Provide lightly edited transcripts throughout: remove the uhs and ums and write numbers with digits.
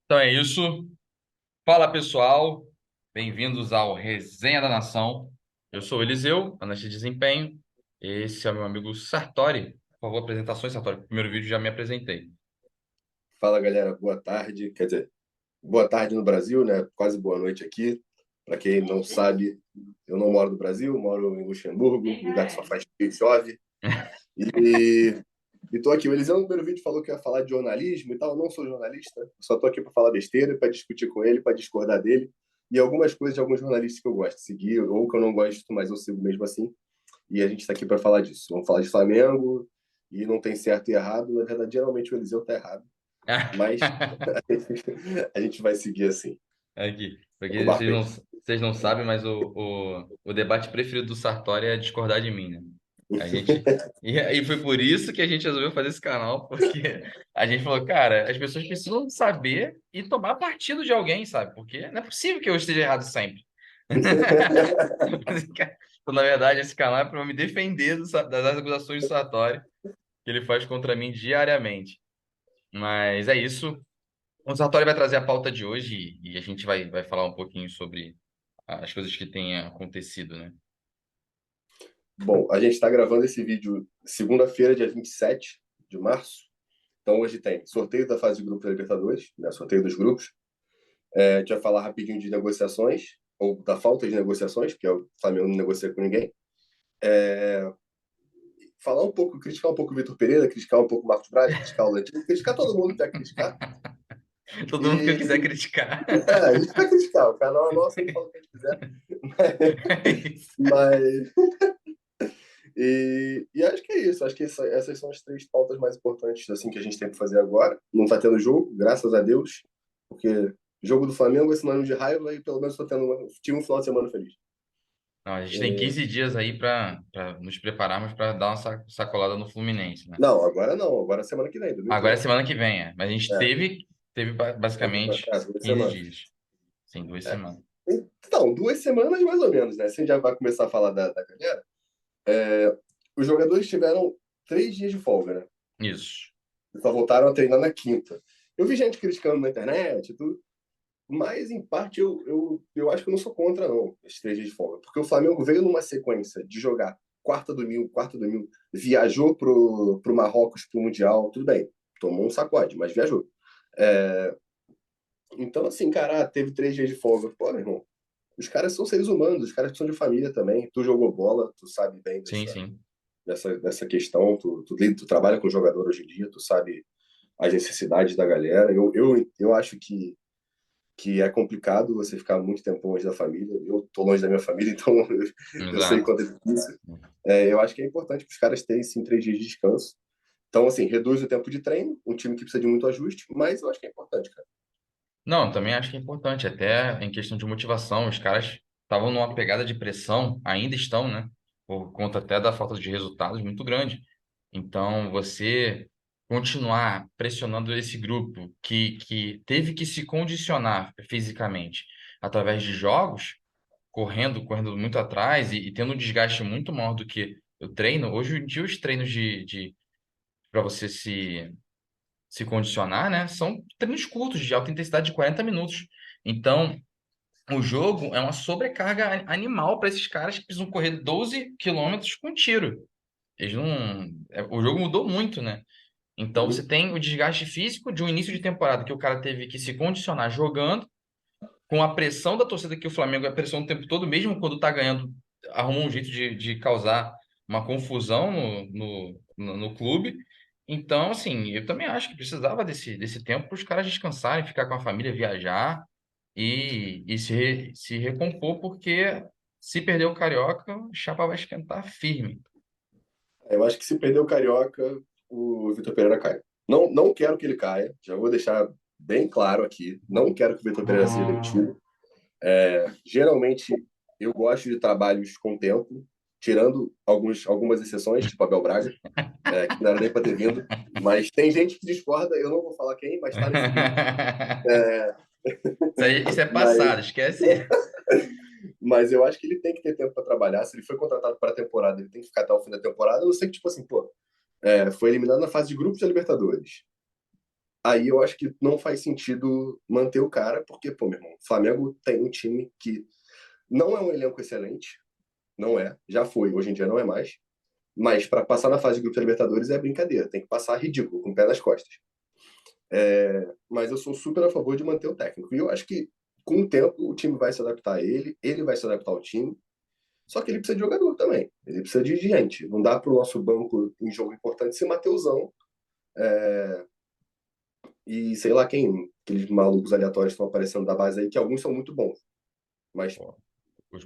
Então é isso. Fala pessoal, bem-vindos ao Resenha da Nação. Eu sou o Eliseu, analista de desempenho. Esse é o meu amigo Sartori. Por favor, apresentações, Sartori. No primeiro vídeo já me apresentei. Fala galera, boa tarde. Quer dizer, boa tarde no Brasil, né? Quase boa noite aqui. Para quem não sabe, eu não moro no Brasil, eu moro em Luxemburgo, lugar que só faz frio e chove. E estou aqui. O Eliseu no primeiro vídeo falou que ia falar de jornalismo e tal. Eu não sou jornalista, só estou aqui para falar besteira, para discutir com ele, para discordar dele. E algumas coisas de alguns jornalistas que eu gosto de seguir, ou que eu não gosto, mas eu sigo mesmo assim. E a gente está aqui para falar disso. Vamos falar de Flamengo, e não tem certo e errado. Na verdade, geralmente o Eliseu está errado. Mas a gente vai seguir assim. Aqui, Toca o porque barco aí. vocês não sabem, mas o debate preferido do Sartori é discordar de mim, né? A gente, e aí foi por isso que a gente resolveu fazer esse canal, porque a gente falou, cara, as pessoas precisam saber e tomar partido de alguém, sabe? Porque não é possível que eu esteja errado sempre. Então, na verdade, esse canal é para me defender das acusações do Sartori que ele faz contra mim diariamente. Mas é isso. O Sartori vai trazer a pauta de hoje e a gente vai falar um pouquinho sobre as coisas que têm acontecido, né? Bom, a gente está gravando esse vídeo segunda-feira, dia 27 de março. Então, hoje tem sorteio da fase de grupos da Libertadores, né? Sorteio dos grupos. A gente vai falar rapidinho de negociações, ou da falta de negociações, porque o Flamengo não negocia com ninguém. Falar um pouco, criticar um pouco o Vitor Pereira, criticar um pouco o Marcos Braz, criticar o Lantino, criticar todo mundo que quer criticar. Todo mundo que eu E quiser criticar. a gente vai criticar, o canal é nosso, a gente fala o que a gente quiser. É isso. Mas e acho que é isso. Acho que essas são as três pautas mais importantes assim que a gente tem para fazer agora. Não está tendo jogo, graças a Deus, porque jogo do Flamengo é sinônimo de raiva e pelo menos estou tendo tive um final de semana feliz. Não, a gente tem É, 15 dias aí para nos prepararmos para dar uma sacolada no Fluminense, né? não, agora não. Agora é semana que vem, domingo que Agora é vem. semana que vem, é. Mas a gente É, teve basicamente 15 semanas. dias. Sim, 2 semanas. Então, 2 semanas mais ou menos, né? Você já vai começar a falar da galera. Os jogadores tiveram 3 dias de folga, né? Isso. Só voltaram a treinar na quinta. Eu vi gente criticando na internet e tudo. Mas, em parte, eu acho que eu não sou contra, não, esses 3 dias de folga. Porque o Flamengo veio numa sequência de jogar quarta, domingo, viajou pro Marrocos, pro Mundial, tudo bem, tomou um sacode, mas viajou. É, então, assim, cara, teve 3 dias de folga. Pô, meu irmão, os caras são seres humanos, os caras são de família também. Tu jogou bola, tu sabe bem Sim, sim. dessa questão, tu trabalha com jogador hoje em dia, tu sabe as necessidades da galera. Eu acho que é complicado você ficar muito tempo longe da família. Eu tô longe da minha família, então eu sei Exato. quanto é difícil. Eu acho que é importante que os caras tenham, sim, 3 dias de descanso. Então, assim, reduz o tempo de treino, um time que precisa de muito ajuste, mas eu acho que é importante, cara. Não, também acho que é importante, até em questão de motivação. Os caras estavam numa pegada de pressão, ainda estão, né? Por conta até da falta de resultados muito grande. Então, você continuar pressionando esse grupo que teve que se condicionar fisicamente através de jogos, correndo muito atrás e tendo um desgaste muito maior do que o treino. Hoje em dia, os treinos de para você se condicionar, né? São treinos curtos, de alta intensidade de 40 minutos. Então, o jogo é uma sobrecarga animal para esses caras que precisam correr 12 quilômetros com tiro. Eles não... O jogo mudou muito, né? Então, você Uhum. tem o desgaste físico de um início de temporada que o cara teve que se condicionar jogando, com a pressão da torcida que o Flamengo é pressão o tempo todo, mesmo quando tá ganhando, arruma um jeito de causar uma confusão no clube. Então, assim, eu também acho que precisava desse tempo para os caras descansarem, ficar com a família, viajar e se recompor, porque se perder o Carioca, o Chapa vai esquentar firme. Eu acho que se perder o Carioca, o Vitor Pereira cai. Não, não quero que ele caia, já vou deixar bem claro aqui. Não quero que o Vitor Pereira seja demitido. Geralmente, eu gosto de trabalhos com tempo, tirando algumas exceções, tipo Abel Braga, que não era nem para ter vindo. Mas tem gente que discorda, eu não vou falar quem, mas está nesse grupo. É, Isso é mas, passado, esquece. mas eu acho que ele tem que ter tempo para trabalhar. Se ele foi contratado para a temporada, ele tem que ficar até o fim da temporada. Eu não sei que, tipo assim, pô, foi eliminado na fase de grupos da Libertadores. Aí eu acho que não faz sentido manter o cara, porque, pô, meu irmão, o Flamengo tem um time que não é um elenco excelente, não é, já foi, hoje em dia não é mais, mas para passar na fase de grupo da Libertadores é brincadeira, tem que passar ridículo, com o pé nas costas. Mas eu sou super a favor de manter o técnico. E eu acho que com o tempo o time vai se adaptar a ele, ele vai se adaptar ao time. Só que ele precisa de jogador também. Ele precisa de gente. Não dá para o nosso banco em jogo importante ser Mateusão e sei lá quem, aqueles malucos aleatórios que estão aparecendo da base aí, que alguns são muito bons, mas Pô,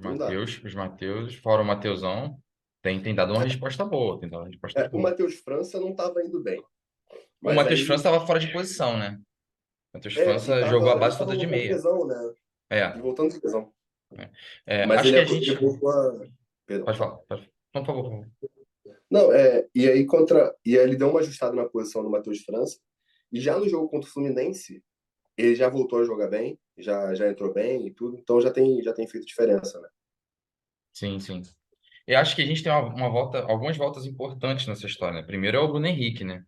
não dá. Os Mateus, fora o Mateusão, tem dado uma resposta boa, tem dado uma resposta O boa. Matheus França não estava indo bem, O mas Matheus aí França estava fora de posição, né? O Matheus e França jogou a tava, e base tava toda de voltando de meia. lesão, né? É, E voltando de lesão. Mas acho ele, que a ele gente. voltou a. Perdão, Pode fala. falar, pode. Não, por favor, por favor. Não, e aí e aí ele deu uma ajustada na posição do Matheus França. E já no jogo contra o Fluminense, ele já voltou a jogar bem, já entrou bem e tudo, então já tem feito diferença, né? Sim, sim. Eu acho que a gente tem uma volta, algumas voltas importantes nessa história, né? Primeiro é o Bruno Henrique, né?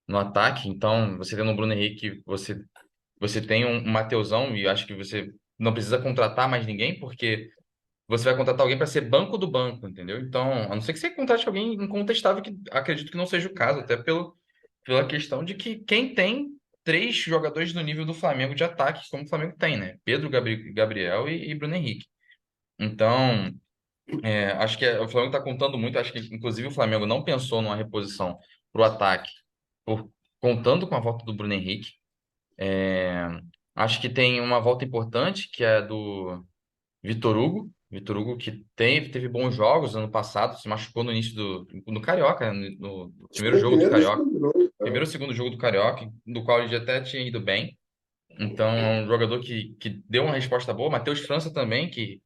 No ataque, então, você tendo o Bruno Henrique, você tem um Mateusão, e eu acho que você não precisa contratar mais ninguém, porque você vai contratar alguém para ser banco do banco, entendeu? Então, a não ser que você contrate alguém incontestável, que acredito que não seja o caso, até pela questão de que quem tem três jogadores do nível do Flamengo de ataque, como o Flamengo tem, né? Pedro, Gabriel e Bruno Henrique. Então, acho que o Flamengo está contando muito, acho que inclusive o Flamengo não pensou numa reposição para o ataque, por, contando com a volta do Bruno Henrique. É, acho que tem uma volta importante, que é do Vitor Hugo. Vitor Hugo que teve bons jogos ano passado, se machucou no início do Carioca, né? No Acho que primeiro foi o jogo do primeiro Carioca. jogo, né? Primeiro ou segundo jogo do Carioca, do qual ele já até tinha ido bem. Então, é um jogador que deu uma resposta boa. Matheus França também, que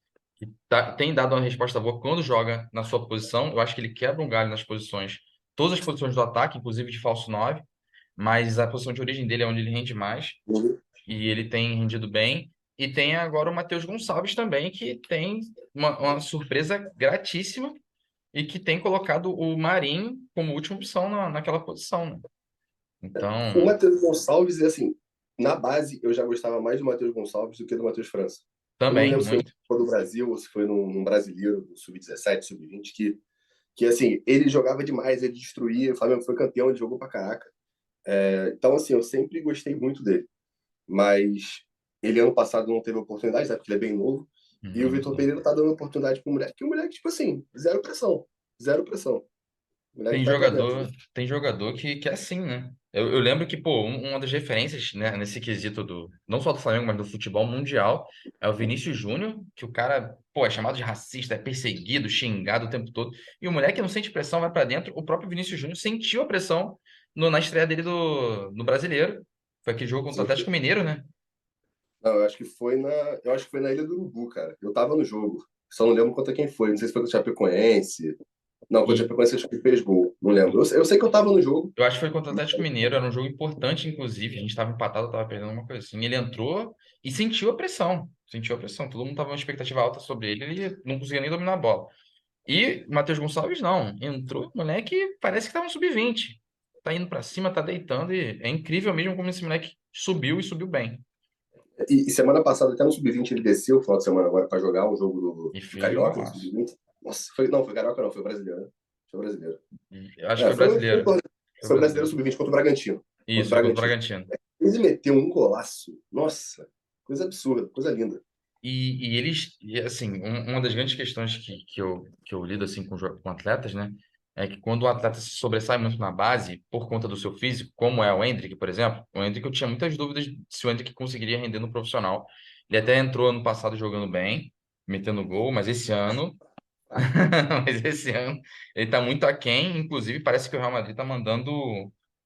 tem dado uma resposta boa quando joga na sua posição. Eu acho que ele quebra um galho nas posições, todas as posições do ataque, inclusive de falso 9, mas a posição de origem dele é onde ele rende mais Uhum. e ele tem rendido bem. E tem agora o Matheus Gonçalves também, que tem uma surpresa gratíssima e que tem colocado o Marinho como última opção naquela posição, né? O Então, Matheus Gonçalves, assim, na base eu já gostava mais do Matheus Gonçalves do que do Matheus França. Eu não também, lembro se foi muito. no Brasil ou se foi num brasileiro, no Sub-17, Sub-20, que assim, ele jogava demais, ele destruía, o Flamengo foi campeão, ele jogou pra caraca. Então, assim, eu sempre gostei muito dele. Mas ele ano passado não teve oportunidade, né, porque ele é bem novo. E o Uhum, Vitor sim. Pereira tá dando oportunidade pro moleque, que o moleque, tipo assim, zero pressão. Zero pressão. O moleque vai pra dentro. Tem jogador que é assim, né? Eu lembro que, pô, uma das referências, né, nesse quesito não só do Flamengo, mas do futebol mundial, é o Vinícius Júnior, que o cara, pô, é chamado de racista, é perseguido, xingado o tempo todo. E o moleque não sente pressão, vai pra dentro. O próprio Vinícius Júnior sentiu a pressão na estreia dele no Brasileiro. Foi aquele jogo contra o Sim. Atlético Mineiro, né? Não, eu acho que foi na Ilha do Urubu, cara. Eu tava no jogo. Só não lembro contra quem foi. Não sei se foi contra o Chapecoense. Não, contra o E Chapecoense acho que fez gol. Não lembro. Eu sei que eu tava no jogo. eu acho que foi contra o Atlético Mineiro, era um jogo importante, inclusive. A gente estava empatado, estava perdendo uma coisa assim. Ele entrou e sentiu a pressão. Sentiu a pressão. Todo mundo tava com uma expectativa alta sobre ele, ele não conseguia nem dominar a bola. E Matheus Gonçalves não. Entrou, moleque, parece que tá um sub-20. Tá indo pra cima, tá deitando e é incrível mesmo como esse moleque subiu e subiu bem. E semana passada, até no Sub-20, ele desceu no final de semana agora pra jogar um jogo do, E do fez um Carioca, no golaço. Sub-20. Nossa, não, foi Carioca não, foi brasileiro, né? Foi brasileiro. Eu acho que foi Foi um brasileiro. torneio. Foi Foi brasileiro brasileiro. Sub-20 contra o Bragantino. Contra o Isso, foi contra o Bragantino. Bragantino. Ele meteu um golaço. Nossa, coisa absurda, coisa linda. E eles, e, assim, uma das grandes questões que eu lido assim com atletas, né, é que quando o atleta se sobressai muito na base, por conta do seu físico, como é o Endrick, por exemplo, o Endrick eu tinha muitas dúvidas se o Endrick conseguiria render no profissional. Ele até entrou ano passado jogando bem, metendo gol, mas esse ano ele está muito aquém, inclusive parece que o Real Madrid está mandando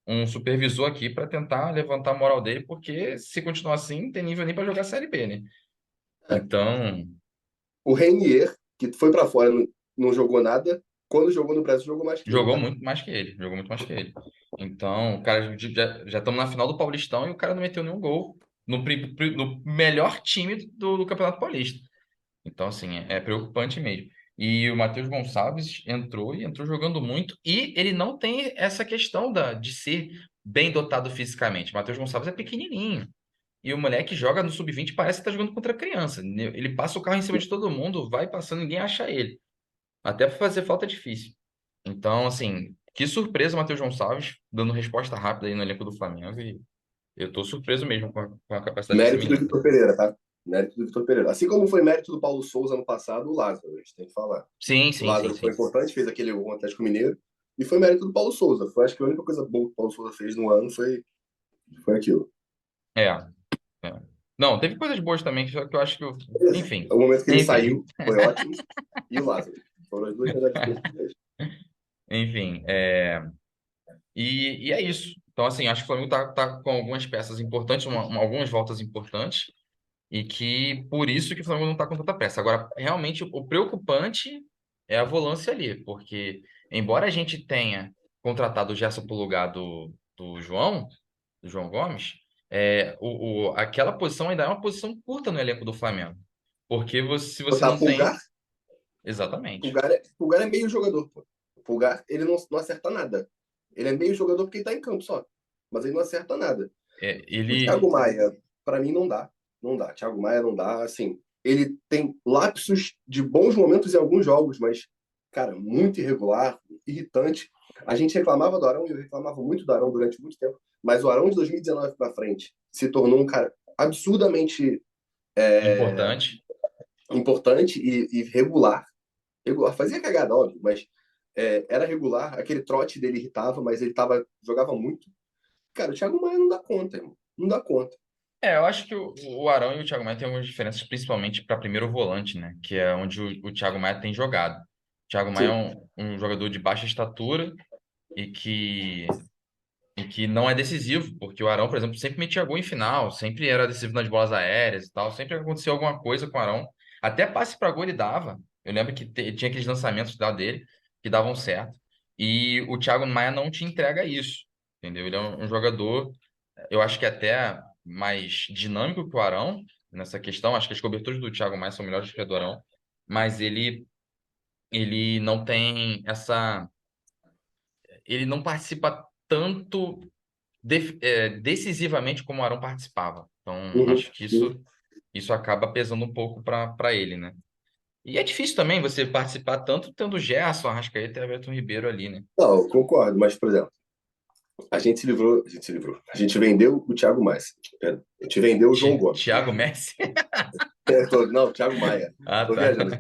um supervisor aqui para tentar levantar a moral dele, porque se continuar assim, não tem nível nem para jogar Série B, né? É, Então, o Reinier, que foi pra fora, não jogou nada. Quando jogou no Brasil, jogou mais que ele, jogou tá? muito mais que ele, jogou muito mais que ele. Então, o cara já estamos na final do Paulistão e o cara não meteu nenhum gol no melhor time do Campeonato Paulista. Então, assim, é preocupante mesmo. E o Matheus Gonçalves entrou e entrou jogando muito. E ele não tem essa questão de ser bem dotado fisicamente. Matheus Gonçalves é pequenininho. E o moleque joga no sub-20, parece que tá jogando contra criança. Ele passa o carro em cima de todo mundo, vai passando, ninguém acha ele. Até para fazer falta é difícil. Então, assim, que surpresa o Matheus Gonçalves, dando resposta rápida aí no elenco do Flamengo. E eu tô surpreso mesmo com a capacidade desse Mérito do menino. Vitor Pereira, tá? Mérito do Vitor Pereira. Assim como foi mérito do Paulo Souza no passado, o Lázaro, a gente tem que falar. Sim, O sim, sim, Lázaro foi sim. importante, fez aquele gol contra o Atlético Mineiro, e foi mérito do Paulo Souza. Foi, acho que a única coisa boa que o Paulo Souza fez no ano foi aquilo. É, é. Não, teve coisas boas também, só que eu acho que. Enfim. O momento que ele Enfim. saiu foi ótimo, e o Lázaro. Foram as duas melhores coisas que fez. Enfim. E é isso. Então, assim, acho que o Flamengo tá com algumas peças importantes, algumas voltas importantes. E que por isso que o Flamengo não está com tanta pressa. Agora, realmente, o preocupante é a volância ali, porque embora a gente tenha contratado o Gerson pro lugar do João Gomes, aquela posição ainda é uma posição curta no elenco do Flamengo. Porque se você Botar não tem. Pulgar, Exatamente. Pulgar é meio jogador, pô. O Pulgar, ele não acerta nada. Ele é meio jogador porque ele tá em campo só. Mas ele não acerta nada. O Thiago Ele. Maia, para mim, não dá. Não dá. Thiago Maia não dá. Assim, ele tem lapsos de bons momentos em alguns jogos, mas, cara, muito irregular, irritante. A gente reclamava do Arão, e eu reclamava muito do Arão durante muito tempo, mas o Arão de 2019 para frente se tornou um cara absurdamente Importante. importante e regular. Regular. Fazia cagada, óbvio, mas era regular. Aquele trote dele irritava, mas ele jogava muito. Cara, o Thiago Maia não dá conta, irmão. Não dá conta. Eu acho que o Arão e o Thiago Maia têm algumas diferenças, principalmente para primeiro volante, né? Que é onde o Thiago Maia tem jogado. O Thiago Maia é Sim. um jogador de baixa estatura e que não é decisivo, porque o Arão, por exemplo, sempre metia gol em final, sempre era decisivo nas bolas aéreas e tal, sempre acontecia alguma coisa com o Arão. Até passe para gol ele dava. Eu lembro que tinha aqueles lançamentos lá dele que davam certo. E o Thiago Maia não te entrega isso, entendeu? Ele é um jogador, eu acho que até mais dinâmico que o Arão nessa questão. Acho que as coberturas do Thiago Maia são melhores que a do Arão, mas ele não tem essa. Ele não participa tanto decisivamente como o Arão participava. Então, Uhum, acho que uhum. isso acaba pesando um pouco para ele, né? E é difícil também você participar tanto tendo Gerson, Arrascaeta e Everton Ribeiro ali, né? Não, eu concordo, mas, por exemplo, a gente vendeu o Thiago Maia. A gente vendeu o João Gomes. Thiago Messi? Não, Thiago Maia. Ah, Tô tá. viajando.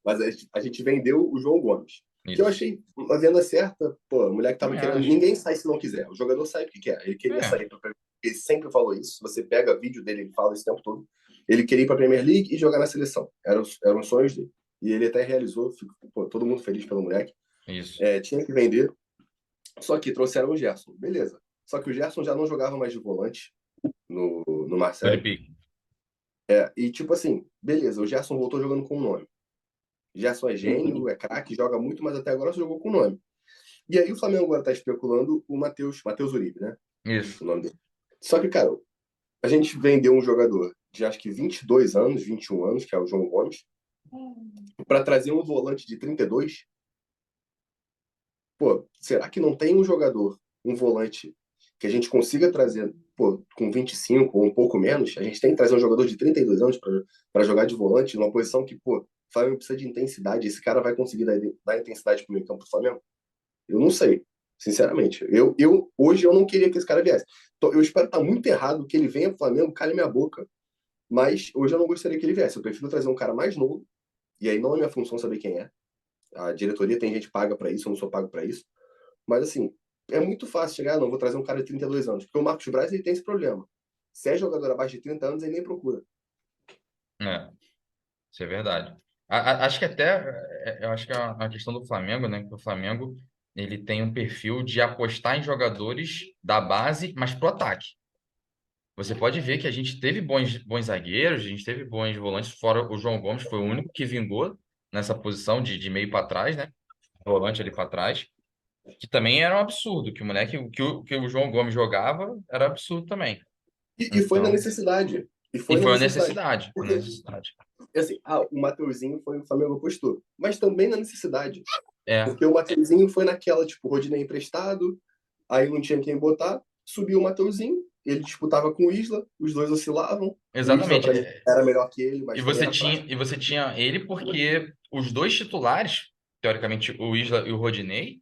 Mas a gente vendeu o João Gomes. Que eu Isso. achei uma venda certa. Pô, a mulher que tava Também querendo. acho. Ninguém sai se não quiser. O jogador sai porque quer. Ele queria É, sair pra Premier League. Ele sempre falou isso. Você pega vídeo dele, ele fala isso o tempo todo. Ele queria ir pra Premier League e jogar na seleção. Eram os sonhos dele. E ele até realizou. Pô, todo mundo feliz pelo moleque. isso. Tinha que vender. Só que trouxeram o Gerson. Beleza. Só que o Gerson já não jogava mais de volante no Marseille. Felipe. E tipo assim, beleza, o Gerson voltou jogando com o nome. Gerson é gênio, é craque, joga muito, mas até agora só jogou com o nome. E aí o Flamengo agora tá especulando o Matheus Uribe, né? Isso. O nome dele. Só que, cara, a gente vendeu um jogador de acho que 22 anos, 21 anos, que é o João Gomes, para trazer um volante de 32. Pô, será que não tem um jogador, um volante, que a gente consiga trazer, pô, com 25 ou um pouco menos? A gente tem que trazer um jogador de 32 anos para jogar de volante, numa posição que, pô, o Flamengo precisa de intensidade. Esse cara vai conseguir dar intensidade pro meio campo do Flamengo? Eu não sei, sinceramente. Hoje eu não queria que esse cara viesse. Então, eu espero estar muito errado que ele venha pro Flamengo, cale minha boca, mas hoje eu não gostaria que ele viesse. Eu prefiro trazer um cara mais novo, e aí não é minha função saber quem é. A diretoria tem gente paga para isso, eu não sou pago para isso. Mas assim, é muito fácil chegar, não, vou trazer um cara de 32 anos, porque o Marcos Braz ele tem esse problema. Se é jogador abaixo de 30 anos, ele nem procura. É, isso é verdade. Acho que até, eu acho que é uma questão do Flamengo, né? Que o Flamengo, ele tem um perfil de apostar em jogadores da base, mas pro ataque. Você pode ver que a gente teve bons zagueiros, a gente teve bons volantes, fora o João Gomes, foi o único que vingou nessa posição de meio para trás, né? Volante ali para trás, que também era um absurdo, que o moleque, que o João Gomes jogava era absurdo também. E foi na Então, necessidade. E e foi na foi uma necessidade. necessidade, foi uma Porque, necessidade. assim, o Mateuzinho foi o Flamengo apostou. Mas também na necessidade. É, Porque o Mateuzinho foi naquela, tipo, Rodinei emprestado, aí não tinha quem botar. subiu o Mateuzinho, ele disputava com o Isla, os dois oscilavam. O Isla, Exatamente. para mim, era melhor que ele, E mas também você era tinha, fraco. e você tinha ele porque os dois titulares, teoricamente o Isla e o Rodinei,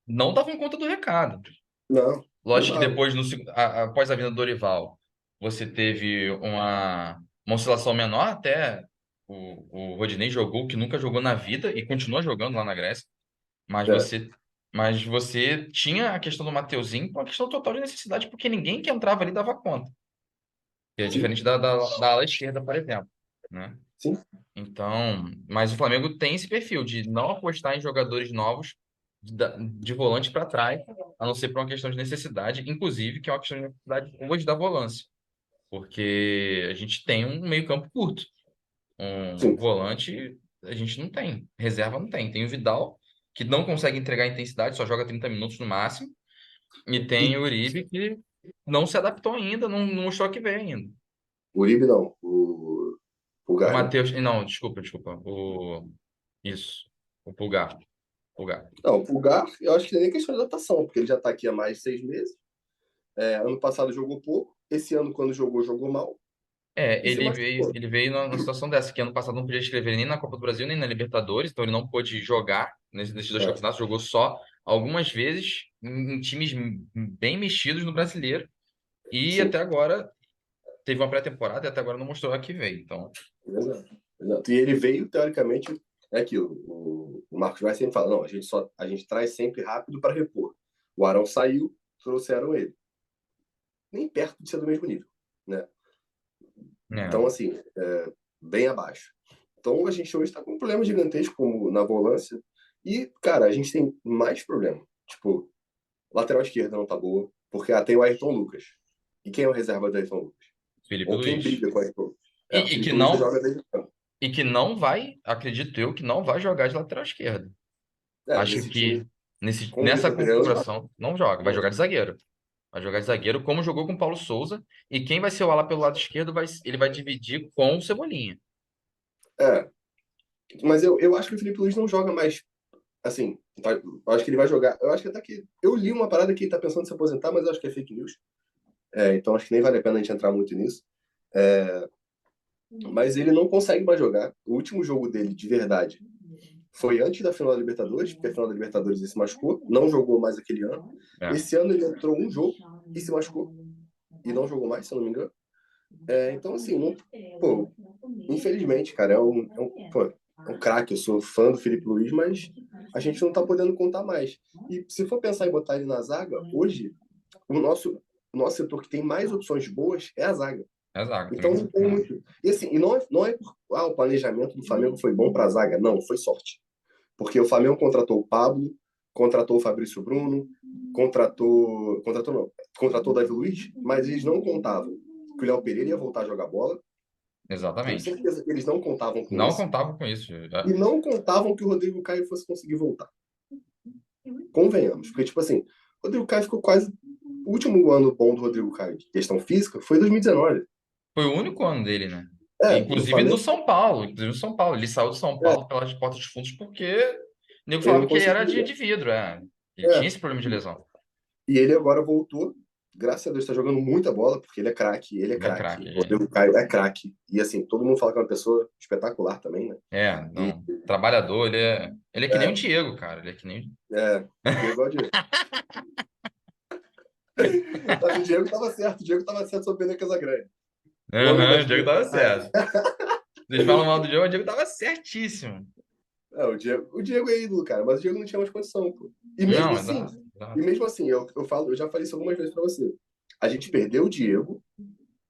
não davam conta do recado. Não, não Lógico que dava. depois, após a vinda do Dorival, você teve uma oscilação menor até. O Rodinei jogou o que nunca jogou na vida e continua jogando lá na Grécia. Mas É, você, mas você tinha a questão do Mateuzinho com a questão total de necessidade, porque ninguém que entrava ali dava conta. Que é sim, diferente da ala esquerda, por exemplo, né? sim, Então, mas o Flamengo tem esse perfil de não apostar em jogadores novos de volante para trás, a não ser por uma questão de necessidade, inclusive, que é uma questão de necessidade hoje da volância, porque a gente tem um meio-campo curto, um sim. volante a gente não tem, reserva não tem. Tem o Vidal, que não consegue entregar intensidade, só joga 30 minutos no máximo, e tem E o Uribe, que não se adaptou ainda, não mostrou que veio ainda. o Uribe não, o O Pulgar, né? Matheus, não, desculpa, isso, o Pulgar. Pulgar. Não, o Pulgar, eu acho que não é nem questão de adaptação, porque ele já está aqui há mais de 6 meses. Ano passado jogou pouco, esse ano, quando jogou, jogou mal É, e se machucou. ele veio numa situação dessa, que ano passado não podia escrever nem na Copa do Brasil, nem na Libertadores, então ele não pôde jogar nesses dois É, campeonatos, jogou só algumas vezes em times bem mexidos no brasileiro, e sim, até agora teve uma pré-temporada e até agora não mostrou a que veio. Então, exato, exato. E ele veio, teoricamente, é aquilo. O Marcos vai sempre fala, não, a gente traz sempre rápido para repor. O Arão saiu, trouxeram ele. Nem perto de ser do mesmo nível, né? né, Então, assim, bem abaixo. Então, a gente hoje está com um problema gigantesco como na volância. E, cara, a gente tem mais problema. Tipo, lateral esquerda não tá boa, porque tem o Ayrton Lucas. E quem é o reserva do Ayrton Lucas? Felipe Ou quem Luiz. briga com o Ayrton Lucas? O E, e que Felipe Luiz não, joga desde o campo. e que não vai, acredito eu, que não vai jogar de lateral esquerdo. Acho Nesse que time, com o nessa Vitor Pereira, não joga. configuração não joga, vai Não jogar joga. de zagueiro. Vai jogar de zagueiro, como jogou com o Paulo Souza. E quem vai ser o ala pelo lado esquerdo, ele vai dividir com o Cebolinha. É, mas eu acho que o Felipe Luiz não joga mais assim. Eu acho que ele vai jogar. Eu acho que até que. Eu li uma parada que ele tá pensando em se aposentar, mas eu acho que é fake news. Então acho que nem vale a pena a gente entrar muito nisso. É, mas ele não consegue mais jogar. O último jogo dele, de verdade, foi antes da final da Libertadores, porque a final da Libertadores ele se machucou, não jogou mais aquele ano. É, Esse ano ele entrou um jogo e se machucou, e não jogou mais, se eu não me engano. Então, assim, não, pô, infelizmente, cara, pô, é um craque. Eu sou fã do Felipe Luiz, mas a gente não tá podendo contar mais. E se for pensar em botar ele na zaga, hoje, o nosso setor que tem mais opções boas é a zaga. é a zaga, também Então não tem concordo. muito. E assim, e não é por o planejamento do Flamengo foi bom para a zaga, não, foi sorte. Porque o Flamengo contratou o Pablo, contratou o Fabrício Bruno, contratou o Davi Luiz, mas eles não contavam que o Léo Pereira ia voltar a jogar bola. Tenho Exatamente. certeza que eles não contavam com Não isso. contava com isso. E não contavam que o Rodrigo Caio fosse conseguir voltar. Convenhamos. Porque, tipo assim, o Rodrigo Caio ficou quase. O último ano bom do Rodrigo Caio, de questão física, foi 2019. Foi o único ano dele, né? No Inclusive no Flamengo, São Paulo. Inclusive no São Paulo. Ele saiu do São é, Paulo pelas portas dos fundos porque o nego ele falava não que ele era conseguia. de vidro. É. Ele tinha É. esse problema de lesão. E ele agora voltou. Graças a Deus, está jogando muita bola, porque ele é craque, ele é Ele é craque. craque. O Rodrigo Caio é craque. E assim, todo mundo fala que é uma pessoa espetacular também, né? E Não. Trabalhador, ele é que nem o é, Diego, cara. Ele é que nem. o Diego é o Diego. Mas o Diego estava certo, o Diego estava certo sobre o Vene Casagrande. O homem Aham, das o Diego duas tava verdades. certo. Vocês falam mal do Diego, o Diego tava certíssimo. O Diego é ídolo, cara, mas o Diego não tinha mais condição, pô. E mesmo Não, assim, exato, e exato. mesmo assim, eu já falei isso algumas vezes para você. A gente perdeu o Diego,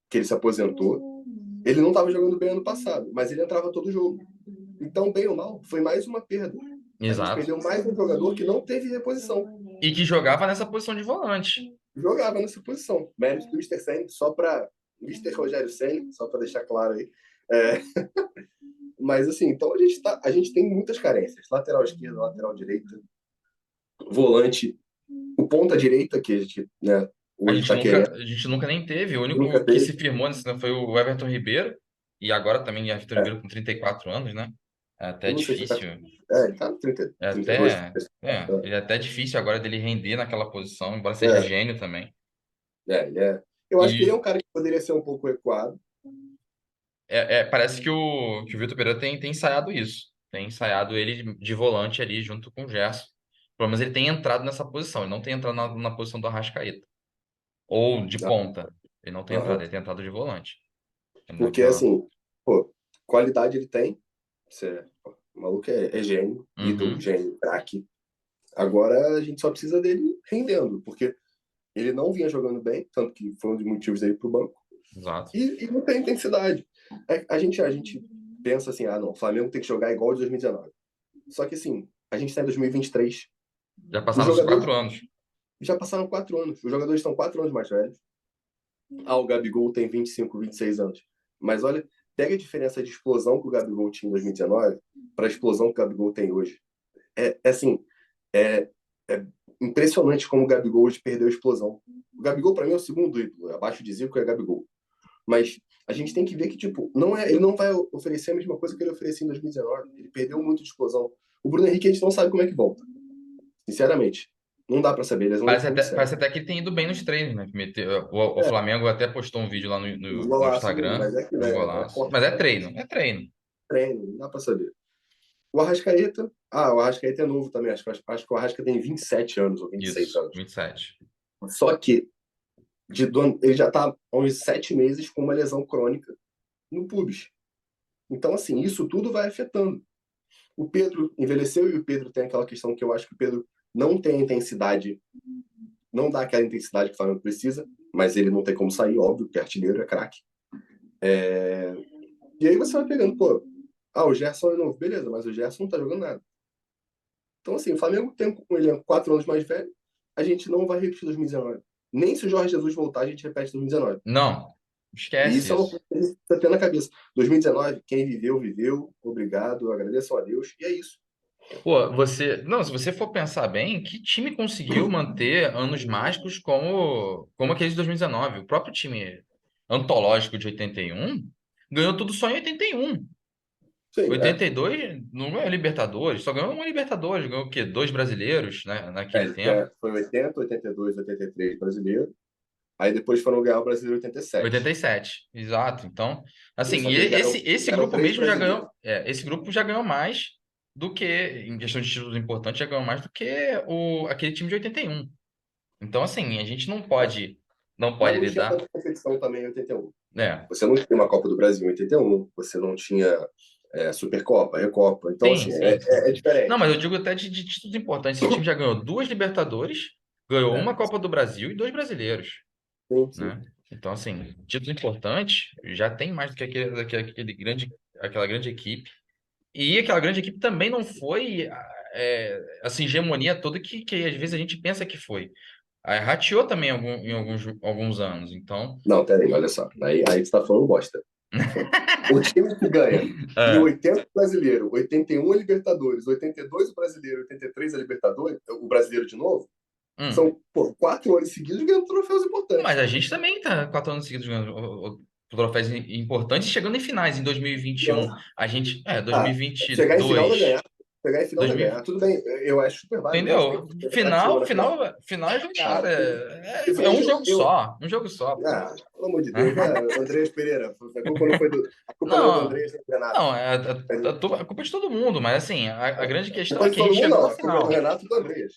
que ele se aposentou. Ele não estava jogando bem ano passado, mas ele entrava todo jogo. Então, bem ou mal, foi mais uma perda. A gente Exato. perdeu mais um jogador que não teve reposição. E que jogava nessa posição de volante. Jogava nessa posição. Mérito do Mr. Sen, só para. Mr. Rogério Sen, só para deixar claro aí. É, mas assim, então a gente tem muitas carências. Lateral esquerda, lateral direita, volante, o ponta direita, que a gente, né, hoje está querendo, A gente nunca nem teve. O nunca único que se teve. firmou nesse ano foi o Everton Ribeiro. E agora também o Everton É, Ribeiro com 34 anos, né? É eu até não sei se tá. difícil. Ele tá 30, É 32, até, 34 anos. ele é até difícil agora dele render naquela posição, embora seja É, gênio também. Ele é. Eu acho que ele é E um cara que poderia ser um pouco recuado. parece que o Vitor Pereira tem ensaiado isso. Tem ensaiado ele de volante ali junto com o Gerson. Pelo menos ele tem entrado nessa posição. Ele não tem entrado na posição do Arrascaeta. Ou de Ah, ponta. Ele não tem entrado, aham. ele tem entrado de volante. Porque, Naquela... assim, pô, qualidade ele tem. Pô, o maluco é gênio, ídolo, Uhum, gênio, craque. Agora a gente só precisa dele rendendo, porque ele não vinha jogando bem, tanto que foi um dos motivos aí pro banco. exato. E não tem intensidade. A gente pensa assim, ah, não, o Flamengo tem que jogar igual de 2019. Só que, assim, a gente está em 2023. Já Os passaram os jogadores 4 anos. já passaram 4 anos. Os jogadores estão 4 anos mais velhos. Ah, o Gabigol tem 25, 26 anos. Mas olha, pega a diferença de explosão que o Gabigol tinha em 2019 para a explosão que o Gabigol tem hoje. Assim, é, é impressionante como o Gabigol hoje perdeu a explosão. O Gabigol, para mim, é o segundo ídolo. Abaixo de Zico é Gabigol. Mas a gente tem que ver que, tipo, ele não vai oferecer a mesma coisa que ele oferecia em 2019. Ele perdeu muito de explosão. O Bruno Henrique, a gente não sabe como é que volta. Sinceramente. Não dá para saber. Ele é um Parece muito até, sério. parece até que ele tem ido bem nos treinos, né? O É, Flamengo até postou um vídeo lá no, os no, no golaços, Instagram, mas é que de um é golaço. Mas corte, é treino, é treino. treino, não dá para saber. O Arrascaeta, o Arrascaeta é novo também. Acho que o Arrasca tem 27 anos ou 26 Isso, anos. 27. Só que ele já está há uns 7 meses com uma lesão crônica no pubis. Então, assim, isso tudo vai afetando. O Pedro envelheceu e o Pedro tem aquela questão que eu acho que o Pedro não tem a intensidade, não dá aquela intensidade que o Flamengo precisa, mas ele não tem como sair, óbvio, porque é artilheiro, é craque. E aí você vai pegando, pô, o Gerson é novo, beleza, mas o Gerson não tá jogando nada. Então, assim, o Flamengo tem um elenco 4 anos mais velho, a gente não vai repetir 2019. Nem se o Jorge Jesus voltar, a gente repete 2019. Não, E esquece isso é uma isso. coisa que a gente tá tendo na cabeça. 2019, quem viveu, viveu. Obrigado, agradeço a Deus. E é isso. Pô, não, se você for pensar bem, que time conseguiu manter anos mágicos como aqueles de 2019? O próprio time antológico de 81 ganhou tudo só em 81. Sim, 82 não ganhou Libertadores, só ganhou uma Libertadores, ganhou o quê? Dois brasileiros, né, naquele tempo. Foi 80, 82, 83 brasileiro. Aí depois foram ganhar o brasileiro 87. 87, exato. Então, assim, Só e que eles esse ganharam grupo três mesmo já brasileiros. ganhou, esse grupo já ganhou mais do que, em questão de títulos importantes, já ganhou mais do que aquele time de 81. Então, assim, a gente não É. pode, não Mas pode não tinha lidar, tanta competição também em 81. né? Você não tinha uma Copa do Brasil em 81, você não tinha Supercopa, Recopa. Então, Sim, assim, sim, sim. é Não, mas diferente. eu digo até de títulos importantes. Esse time já ganhou duas Libertadores, ganhou É, uma Copa do Brasil e dois brasileiros, sim, sim. né? Então, assim, títulos importantes já tem mais do que aquela grande equipe. E aquela grande equipe também não foi essa hegemonia toda que às vezes a gente pensa que foi. Rateou também em alguns anos. Então, Não, peraí, olha só. Aí você tá falando bosta. O time que ganha em é, 80 o brasileiro, 81 a Libertadores, 82 o brasileiro, 83 a Libertadores, o brasileiro de novo, hum. são, pô, 4 anos seguidos ganhando troféus importantes. Mas a gente também tá 4 anos seguidos ganhando troféus importantes, chegando em finais em 2021. Não. A gente, Ah, chegar em final vai 2022, ganhar. Chegar em final vai 2000, ganhar. Tudo bem, eu acho super válido, entendeu? respeito. Teve Atletico Final, na final. final, final é jogar. É um Diferente, jogo só. Um jogo só, pô. pelo amor de Deus, Andrés Pereira, a culpa não é do Não, Andrés, nem do Renato. não, a culpa é de todo mundo, mas assim, a grande A questão culpa é é de que a todo gente mundo, chegou não. na A culpa é do final. Renato e do Andrés.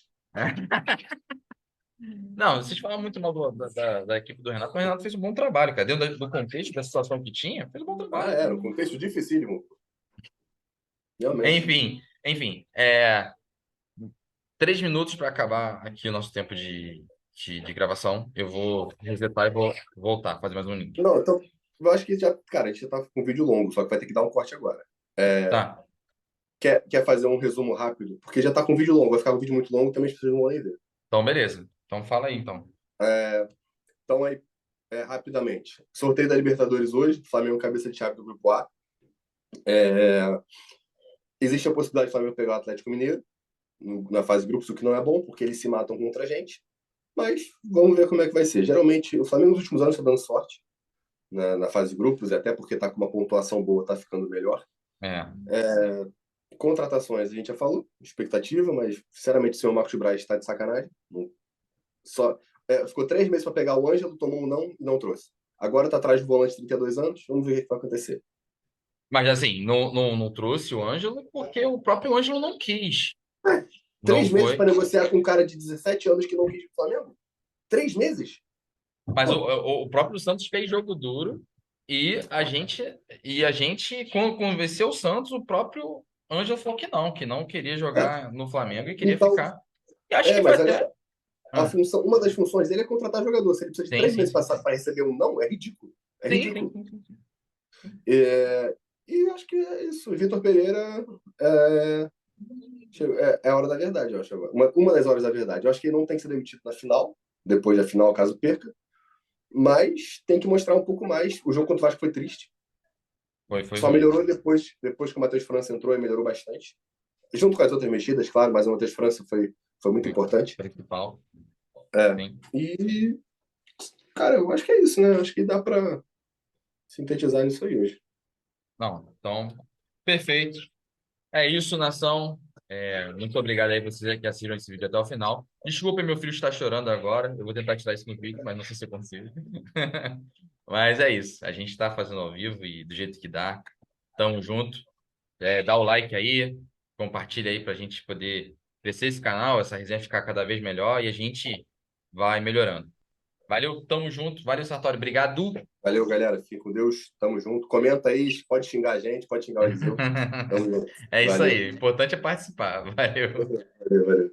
Não, vocês falam muito mal da equipe do Renato, mas o Renato fez um bom trabalho, cara. Dentro do contexto da situação que tinha, fez um bom trabalho. No contexto dificílimo, realmente. Enfim, 3 minutos para acabar aqui o nosso tempo de gravação. Eu vou resetar e vou voltar, fazer mais um link. Não, então, eu acho que já, cara, a gente já tá com um vídeo longo, só que vai ter que dar um corte agora. Tá, Quer fazer um resumo rápido? Porque já tá com um vídeo longo, vai ficar um vídeo muito longo, também as pessoas não vão nem ver. então beleza. Então fala aí, então. É, então, aí, rapidamente. Sorteio da Libertadores hoje, Flamengo cabeça de chave do Grupo A. É, existe a possibilidade do Flamengo pegar o Atlético Mineiro na fase de grupos, o que não é bom, porque eles se matam contra a gente. Mas vamos ver como é que vai ser. Geralmente, o Flamengo nos últimos anos está dando sorte na fase de grupos, e até porque está com uma pontuação boa, está ficando melhor. É, Contratações, a gente já falou, expectativa, mas sinceramente o senhor Marcos Braz está de sacanagem. Só, ficou 3 meses para pegar o Ângelo, tomou um não e não trouxe. Agora tá atrás do volante de 32 anos, vamos ver o que vai acontecer. Mas assim, não trouxe o Ângelo porque o próprio Ângelo não quis. É, Não 3 meses foi. para negociar com um cara de 17 anos que não quis ir pro Flamengo? 3 meses? Mas Pô, o próprio Santos fez jogo duro e a gente convenceu o Santos, o próprio Ângelo falou que não queria é. jogar no Flamengo e queria Então, ficar. E acho que foi mas olha só, até. Ah, uma das funções dele é contratar jogador. Se ele precisa de sim, três sim, meses sim. para receber um não, é ridículo. É Sim, sim, ridículo. sim, sim, sim. É, e acho que é isso. Vitor Pereira é, é a hora da verdade, eu acho. Uma das horas da verdade. Eu acho que ele não tem que ser demitido na final, depois da final, caso perca, mas tem que mostrar um pouco mais. O jogo contra o Vasco foi triste. Foi Só ruim. melhorou depois que o Matheus França entrou e melhorou bastante. Junto com as outras mexidas, claro, mas o Matheus França foi muito Foi importante. principal. É. Sim. E, cara, eu acho que é isso, né? Acho que dá para sintetizar nisso aí hoje. Não, então, perfeito. É isso, nação. Muito obrigado aí vocês que assistiram esse vídeo até o final. Desculpa, meu filho está chorando agora. Eu vou tentar tirar isso no vídeo, mas não sei se eu consigo. Mas é isso. A gente está fazendo ao vivo e do jeito que dá. Tamo junto. Dá o like aí, compartilha aí para a gente poder crescer esse canal, essa resenha ficar cada vez melhor e a gente vai melhorando. Valeu, tamo junto. Valeu, Sartori. Obrigado. Valeu, galera. Fique com Deus. Tamo junto. Comenta aí, pode xingar a gente, pode xingar o Eliseu. Tamo junto. É isso Valeu. aí. O importante é participar. Valeu. Valeu, valeu.